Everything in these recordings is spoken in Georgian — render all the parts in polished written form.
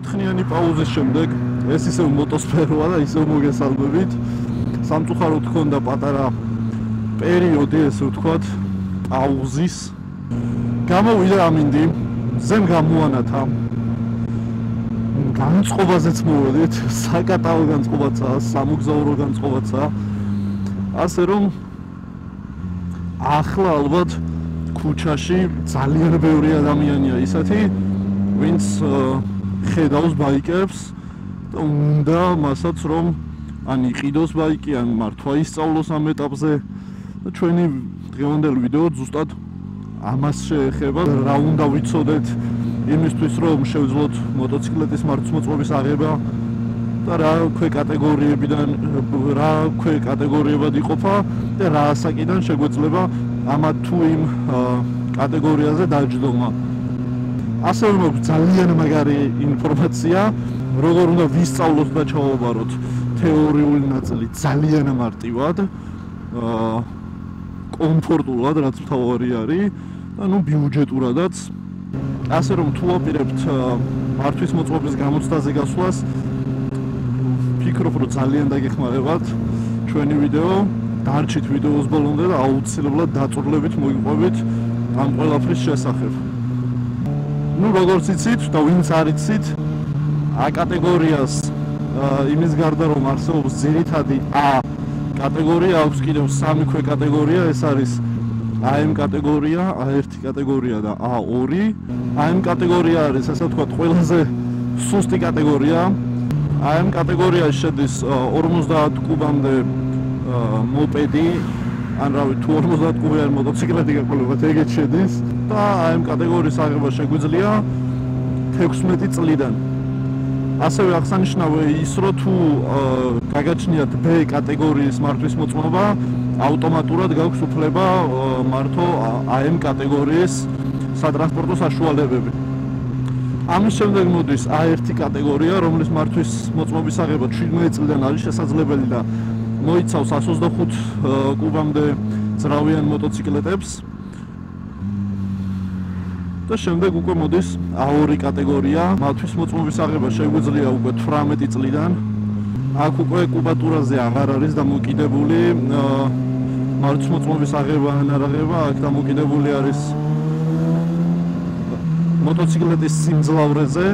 კითხნიანი პაუზის შემდეგ ეს ისევ მოტოსფეროა და ისევ მოგესალმებით. სამწუხაროდ ჰქონდა პატარა პერიოდი, ესე ვთქვათ, პაუზის. გამოვიდა ამინდი, ზემ გამოანათა. განწყობაზეც მოვედით, საკატაო განწყობაცაა, სამოგზაურო განწყობაცაა. ასე რომ ახლა ალბათ ქუჩაში ძალიან ბევრი ადამიანია ისეთი, ვინც ხედავს ბაიკებს და უნდა მასაც რომ ან იყიდოს ბაიკი, ან მართლა ისწავლოს ამ ეტაპზე და ჩვენი დღევანდელი ვიდეო ზუსტად ამას შეეხება, რა უნდა ვიცოდეთ იმისთვის რომ შევძლოთ მოტოციკლეტის მარცხმოწმობის აღება და რა ქვეკატეგორიებად იყოფა და რა ასაკიდან შეგვეძლება ამა თუ იმ კატეგორიაზე დაჯდომა. ასე რომ ძალიან მაგარი ინფორმაცია, როგორ უნდა ვისწავლოთ და ჩავაბაროთ თეორიული ნაწილი ძალიან მარტივად, კომფორტულად, რაც მთავარი არის და ბიუჯეტურადაც. ასე რომ თუ ვაპირებთ მართვის მოწმობის გამოცდაზე გასვლას, ფიქრობ რომ ძალიან დაგეხმარებათ ჩვენი ვიდეო, დარჩით ვიდეოს ბოლომდე და აუცილებლად დაწვრილებით მოგიყვებით ამ ყველაფრის შესახებ. როგორც იცით და ვინც არ იცით, A კატეგორიას იმის გარდა რომ არსებობს ძირითადი A კატეგორია, აქვს კიდევ სამი ქვეკატეგორია, ეს არის AM კატეგორია, A1 კატეგორია და A2. AM კატეგორია არის, ასე ვთქვათ, ყველაზე სუსტი კატეგორია. AM კატეგორიაში შედის 50 კუბამდე მოპედი, ან რავი, თუ 50 კუბიანი მოტოციკლეტი გაყოლებათ, ეგეც შედის და AM კატეგორიის აღება შეგვიძლია 16 წლიდან. ასევე აღსანიშნავია ის, რომ თუ გაგაჩნიათ B კატეგორიის მართვის მოწმობა, ავტომატურად გაქვს უფლება მართო AM კატეგორიის სატრანსპორტო საშუალებები. ამის შემდეგ მოდის A1 კატეგორია, რომლის მართვის მოწმობის აღება 17 წლიდან არის შესაძლებელი და მოიცავს 125 კუბამდე ძრავიან მოტოციკლეტებს. და შემდეგ უკვე მოდის A2 კატეგორია, მართვის მოწმობის აღება შეგვიძლია უკვე 18 წლიდან. აქ უკვე კუბატურაზე აღარ არის დამოკიდებული მართვის მოწმობის აღება ან არაღება, აქ დამოკიდებული არის მოტოციკლეტის სიმძლავრეზე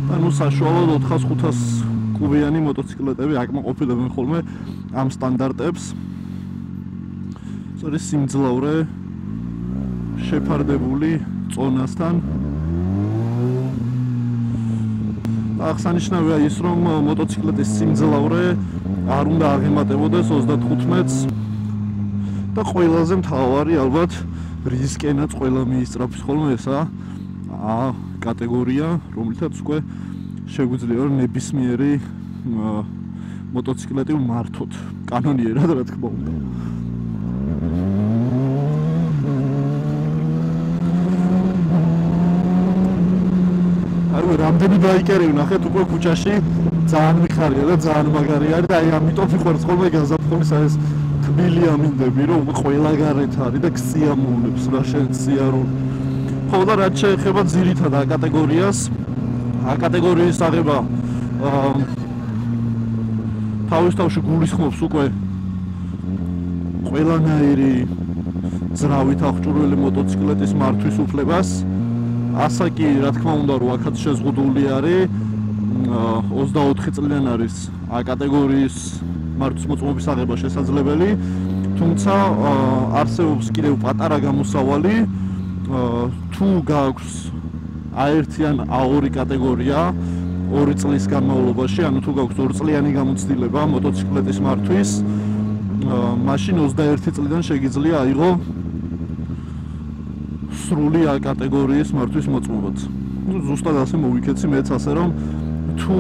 და საშუალოდ 400-500 კუბიანი მოტოციკლეტები აკმაყოფილებენ ხოლმე ამ სტანდარტებს. ეს არის სიმძლავრე შეფარდებული წონასთან. აღსანიშნავია ის, რომ მოტოციკლეტის სიმძლავრე არ უნდა აღემატებოდეს 35 მეტრს და ყველაზე მთავარი ალბათ რისკენაც ყველა მიისწრაფის ხოლმე ესა A კატეგორია, რომლითაც უკვე შეგვიძლია რომ ნებისმიერი მოტოციკლეტი მართოთ კანონიერად, რა თქმა უნდა. რამდენი ბაიკერი ვნახეთ უკვე ქუჩაში, ძალიან მიხარია და ძალიან მაგარი არის და აი ამიტომ ვიყვარს ხოლმე გაზაფხულის ეს თბილი ამინდები, რომ ყველა გარეთ არის და გსიამოვნებს რა შენ სიარული. ხო და რაც შეეხება ძირითად A კატეგორიას, A კატეგორიის აღება თავისთავში გულისხმობს უკვე ყველანაირი ძრავით აღჭურვილი მოტოციკლეტის მართვის უფლებას. ასაკი, რა თქმა უნდა, რომ აქაც შეზღუდული არის, 24 წლიდან არის A კატეგორიის მართვის მოწმობის აღება შესაძლებელი, თუმცა არსებობს კიდევ პატარა გამოსავალი, თუ გააქვს A1 ან A2 კატეგორია 2 წლის განმავლობაში, ანუ თუ გაქვს 2 წლიანი გამოცდილება მოტოციკლეტის მართვის, მაშინ 21 წლიდან შეგიძლია აიღო სრული A კატეგორიის მართვის მოწმობაც. ზუსტად ასე მოვიქეცი მეც ასე რომ თუ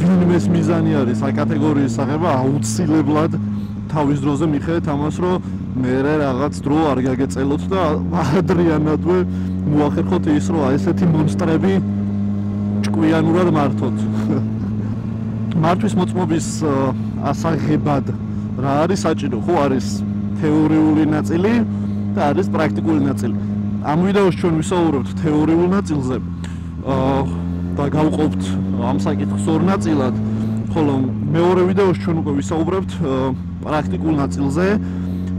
ვინმეს მიზანი არის A კატეგორიის აღება, აუცილებლად თავის დროზე მიხედეთ ამას, რომ მერე რაღაც დრო არ გაგეწელოთ და ადრიანადვე მოახერხოთ ის, რომ ესეთი მონსტრები ჭკვიანურად მართოთ. მართვის მოწმობის ასაღებად რა არის საჭირო? ხო, არის თეორიული ნაწილი და არის პრაქტიკული ნაწილი. ამ ვიდეოში ჩვენ ვისაუბრებთ თეორიულ ნაწილზე. და გავყოფთ ამ საკითხს ორ ნაწილად, ხოლო მეორე ვიდეოში ჩვენ უკვე ვისაუბრებთ პრაქტიკულ ნაწილზე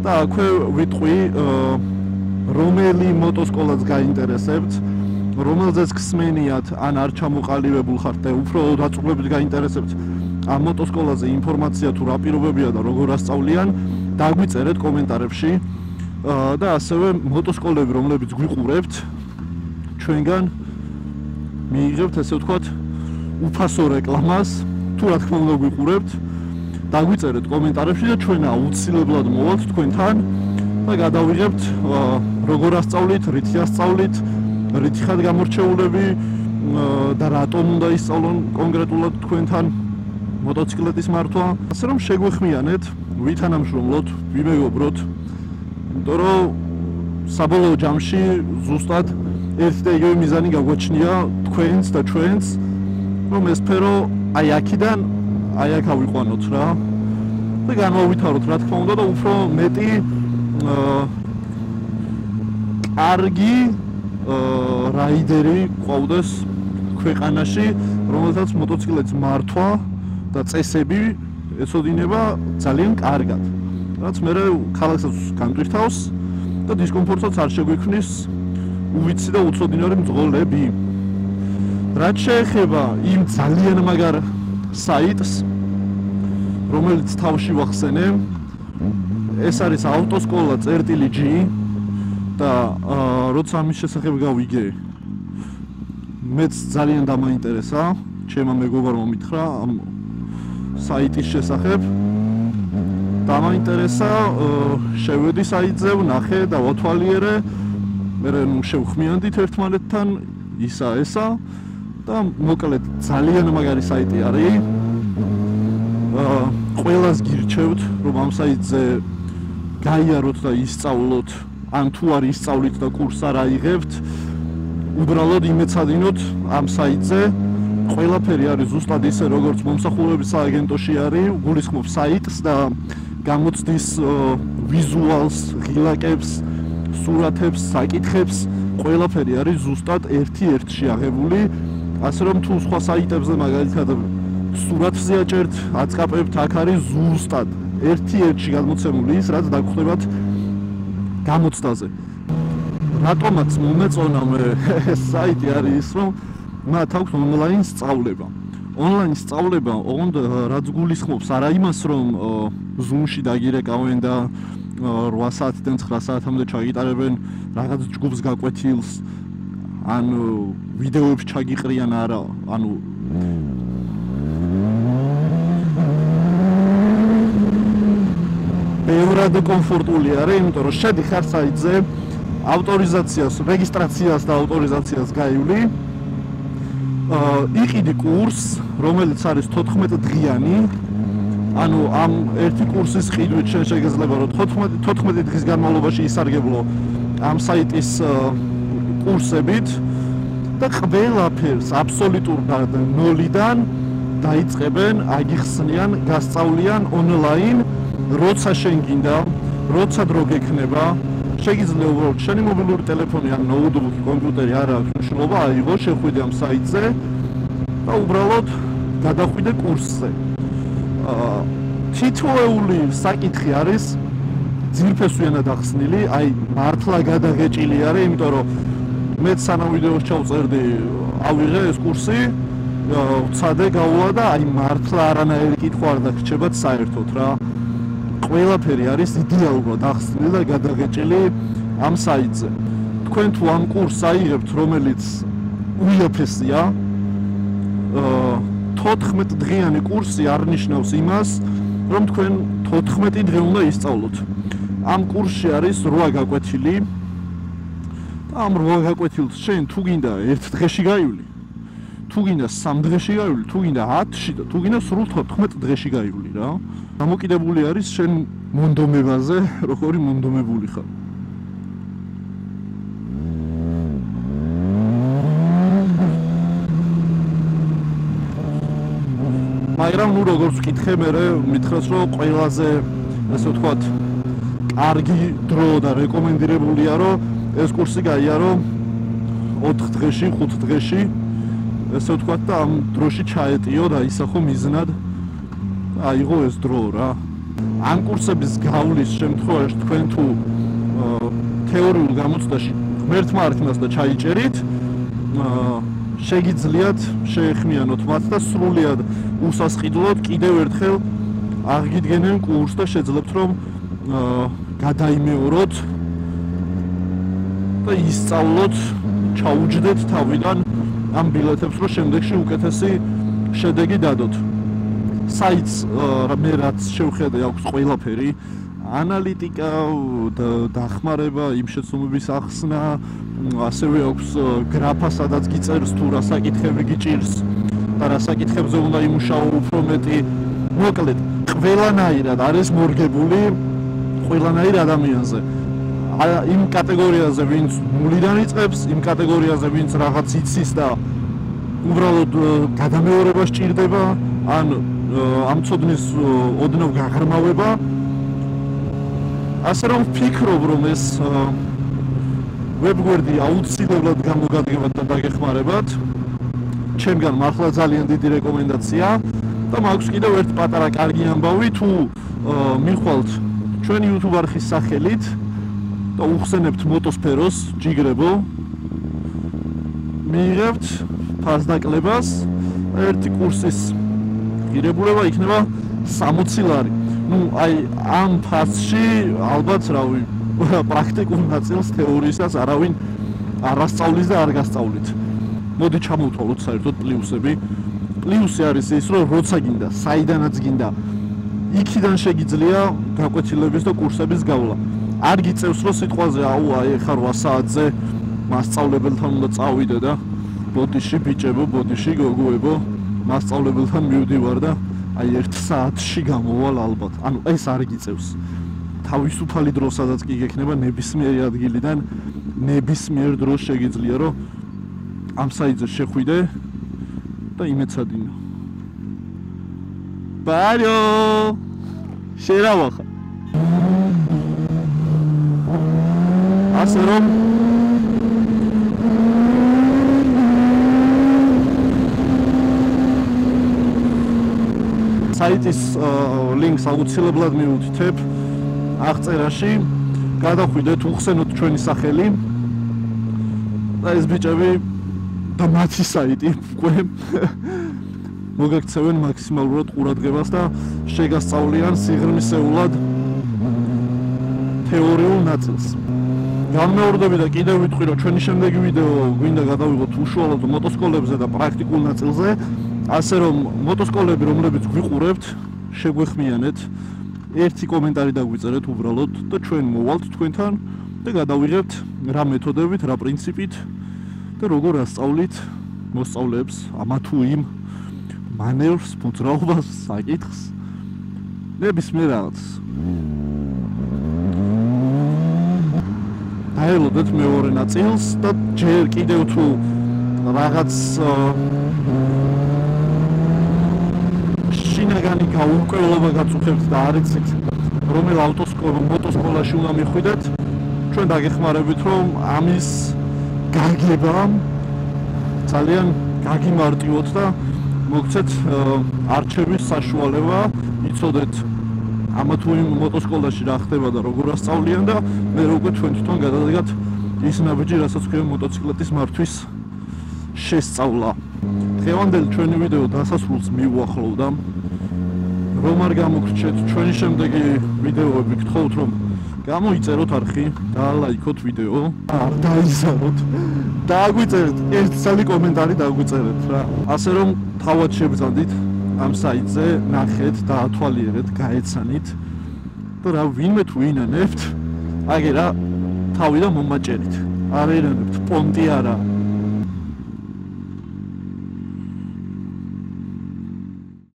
და აქვე ვიტყვი რომელი მოტოსკოლაც გაინტერესებთ, რომელზეც ხსმენიათ ან არ ჩამოყალიბებულ ხართ და უფრო დაწვრილებით გაინტერესებთ ამ მოტოსკოლაზე ინფორმაცია თუ რა პირობებია და როგორ ასწავლიან, დაგვიწერეთ კომენტარებში და ასევე მოტოსკოლები, რომლებიც გვიყურებთ, ჩვენგან მიიღებთ ესე ვთქვათ უფასო რეკლამას, თუ რა თქმა უნდა გვიყურებთ, დაგვიწერეთ კომენტარებში და ჩვენ აუცილებლად მოვალთ თქვენთან და გადავიღებთ როგორ ასწავლით, რითი ასწავლით, რითი ხართ გამორჩეულები და რატომ უნდა ისწავლონ კონკრეტულად თქვენთან მოტოციკლეტის მართვა, ასე რომ შეგვეხმიანეთ, ვითანამშრომლოთ, ვიმეგობროთ, იმიტომ რომ საბოლოო ჯამში ზუსტად ერთი და იგივე მიზანი გაგვაჩნია თქვენს და ჩვენს, რომ ეს სფერო აი აქედან აი აქ ავიყვანოთ რა და განვავითაროთ რა თქმა უნდა და უფრო მეტი კარგი რაიდერი ყავდეს ქვეყანაში, რომელსაც მოტოციკლების მართვა და წესები ეცოდინება ძალიან კარგად, რაც მე ქალაქსაც განტვირთავს და დისკომფორტსაც არ შეგვიქმნის უვიცი და უცოდინარი მძღოლები. რაც შეეხება იმ ძალიან მაგარ საიტს, რომელიც თავში ვახსენე, ეს არის autoscola.g და როცა ამის შესახებ გავიგე, მეც ძალიან დამაინტერესა, ჩემმა მეგობარმა მითხრა ამ საიტის შესახებ, დამაინტერესა, შევედი საიტზე, ვნახე და ვათვალიერე, მე შევხმიანდით ერთმანეთთან ისა ესა და მოკლედ ძალიან მაგარი საიტი არის. ყველას გირჩევთ, რომ ამ საიტზე გაიაროთ და ისწავლოთ, ან თუ არ ისწავლით და კურსს არ აიღებთ, უბრალოდ იმეცადინოთ ამ საიტზე. ყველაფერი არის ზუსტად ისე, როგორც მომსახურების სააგენტოში არის, გულისხმობ საიტს და გამოცდის ვიზუალს, ღილაკებს, სურათებს, საკითხებს, ყველაფერი არის ზუსტად ერთ-ერთში აღებული, ასე რომ თუ სხვა საიტებზე მაგალითად სურათზე აჭერთ, აწყაპებთ, აქ არის ზუსტად ერთ-ერთში გადმოცემული ის, რაც დაგხვდებათ გამოცდაზე. რატომაც მომეწონა მე ეს საიტი არის ის, რომ მათ აქვს ონლაინ სწავლება. ონლაინ სწავლება, ოღონდ რაც გულისხმობს არა იმას, რომ Zoom-ში დაგირეკავენ და 8 საათიდან 9 საათამდე ჩაგიტარებენ რაღაც ჯგუფს გაკვეთილს, ან ვიდეოებს ჩაგიყრიან არა, ანუ ბევრად კომფორტული არის, იმიტომ რომ შედიხარ საიტზე, ავტორიზაციას, რეგისტრაციას და ავტორიზაციას გაივლი, იყიდი კურსს, რომელიც არის 14 დღიანი, ანუ ამ ერთი კურსის ყიდვით შენ შეგეძლება რომ 14 დღის განმავლობაში ისარგებლო ამ საიტის კურსებით და ყველაფერს აბსოლუტურად ნოლიდან დაიწყებენ, აგიხსნიან, გასწავლიან ონლაინ, როცა შენ გინდა, როცა დრო გექნება, შეგიძლია უბრალოდ შენი მობილური ტელეფონი ან ნოუთბუქი, კომპიუტერი არ აქვს მნიშვნელობა, აიღო, შეხვიდე ამ საიტზე და უბრალოდ გადახვიდე კურსზე. თითოეული საკითხი არის ძირფესვიანად ახსნილი, აი მართლა გადაღეჭილი არის, იმიტომ რომ მე სანამ ვიდეოს ჩავწერდი, ავიღე ეს კურსი, ვცადე გავულა და აი მართლა არანაირი კითხვა არ დაგრჩებათ საერთოდ რა. ყველაფერი არის იდეალურად ახსნილი და გადაღეჭილი ამ საიტზე. თქვენ თუ ამ კურსს აიღებთ, რომელიც უიაფესია, 14 დღიანი კურსი არ ნიშნავს იმას, რომ თქვენ 14 დღე უნდა ისწავლოთ. ამ კურსში არის 8 გაკვეთილი და ამ 8 გაკვეთილს შენ თუ გინდა 1 დღეში გაივლი, თუ გინდა 3 დღეში გაივლი, თუ გინდა 10-ში და თუ გინდა სრულ 14 დღეში გაივლი რა. დამოკიდებული არის შენ მონდომებაზე, როგორი მონდომებული ხარ. მაგრამ ნუ როგორც ვკითხე, მე მითხრას რომ ყველაზე ასე ვთქვათ კარგი დრო და რეკომენდირებულია რომ ეს კურსი გაიარო 4 დღეში, 5 დღეში ესე ვთქვათ და ამ დროში ჩაეტიო და ისახო მიზნად აიღო ეს დრო რა. ამ კურსების გავლის შემთხვევაში თქვენ თუ თეორიულ გამოცდაში ღმერთმა არქმას და ჩაიჭერით, შეგიძლიათ შეეხმიანოთ მათ და სრულიად უსასყიდლოდ კიდევ ერთხელ აღგიდგენენ კურსს და შეძლებთ რომ გადაიმეოროთ და ისწავლოთ, ჩაუჯდეთ თავიდან ამ ბილეთებს, რომ შემდეგში უკეთესი შედეგი დადოთ. საიტს მე რაც შევხედე აქვს ყველაფერი, ანალიტიკა, დახმარება, იმ შეცდომების ახსნა, ასევე აქვს გრაფა, სადაც გიწერს თუ რა საკითხები გიჭირს და რა საკითხებზე უნდა იმუშაო უფრო მეტი. მოკლედ, ყველანაირად არის მორგებული ყველანაირ ადამიანზე. იმ კატეგორიაზე, ვინც ნულიდან იწყებს, იმ კატეგორიაზე, ვინც რაღაც იცის და უბრალოდ გადამეორება სჭირდება, ან ამ ცოდნის ოდნავ გაღრმავება. ასე რომ ვფიქრობ, რომ ეს ვებგვერდი აუცილებლად გამოგადგებათ და დაგეხმარებათ. ჩემგან მართლა ძალიან დიდი რეკომენდაცია და მაქვს კიდევ ერთ პატარა კარგი ამბავი, თუ მიხვალთ ჩვენი YouTube არხის სახელით და უხსენებთ მოტოსფეროს ჯიგრებო, მიიღებთ ფასდაკლებას, ერთი კურსის ღირებულება იქნება 60 ლარი. ნუ აი ამ ფასში ალბათ რავი პრაქტიკულ ნაწილს თეორიისას არავინ არ ასწავლის და არ გასწავლით. მოდი ჩამოვთვალოთ საერთოდ პლუსები. პლუსი არის ის, რომ როცა გინდა, საიდანაც გინდა, იქიდან შეგიძლია გაკვეთილების და კურსების გავლა. არ გიწევს რომ სიტყვაზე აუ აი ხა 8 საათზე მასწავლებელთან უნდა წავიდე და ბოდიში ბიჭებო, ბოდიში გოგოებო, მასწავლებელთან მივდივარ და აი 1 საათში გამოვალ ალბათ. ანუ ეს არ გიწევს. თავისუფალი დრო სადაც კი გექნება ნებისმიერი ადგილიდან, ნებისმიერ დროს შეგიძლია რომ ამ საიტზე შეხვიდე და იმეცადინო. ბაიო! შერავახა. ასე რომ საიტის ლინკს აუცილებლად მიუთითებ აღწერაში, გადახვიდეთ, უხსენოთ ჩვენი სახელი და ეს ბიჭები და მათი საიტი უკვე მოგაქცევენ მაქსიმალურად ყურადღებას და შეგასწავლიან სიღრმისეულად თეორიულ ნაწილს. განმეორდები და კიდევ ვიტყვი, რომ ჩვენი შემდეგი ვიდეო გვინდა გადავიღოთ უშუალოდ მოტოსკოლებზე და პრაქტიკულ ნაწილზე, ასე რომ მოტოსკოლები, რომლებიც გვიყურებთ, შეგვეხმიანეთ, ერთი კომენტარი დაგვიწერეთ უბრალოდ და ჩვენ მოვალთ თქვენთან და გადავიღებთ რა მეთოდებით, რა პრინციპით და როგორ ასწავლით მოსწავლეებს ამა თუ იმ მანევრს, მოძრაობას, საკითხს, ნებისმიერ რაღაცს. დაელოდეთ მეორე ნაწილს და ჯერ კიდევ თუ რაღაც შინაგანი გაურკვევლობა გაწუხებთ და არ იცით რომელ მოტოსკოლაში უნდა მიხვიდეთ, ჩვენ დაგეხმარებით რომ ამის გაგება ძალიან გაგიმარტივოთ და მოგცეთ არჩევის საშუალება, იცოდეთ ამა თუ იმ მოტოსკოლაში რა ხდება და როგორ ასწავლიან და მე უკვე თქვენ თვითონ გადადგათ ის ნაბიჯი, რასაც ქვია მოტოციკლეთის მართვის შესწავლა. დღევანდელი ჩვენი ვიდეო დასასრულს მიუახლოვდა. რომ არ გამოგრჩეთ ჩვენი შემდეგი ვიდეოები, გთხოვთ რომ გამოიწეროთ არხი, დაალაიქოთ ვიდეო, არ დაიზაროთ, დააგვიწერეთ ერთი ცალი კომენტარი დააგვიწერეთ რა. ასე რომ თავად შევძანდით ამ საიტზე, ნახეთ, დაათვალიერეთ, გაეცანით და რა ვინმე თუ ინანებთ, აგერა თავიდან მომაჭერით. არ ინანებთ, პონტი არა.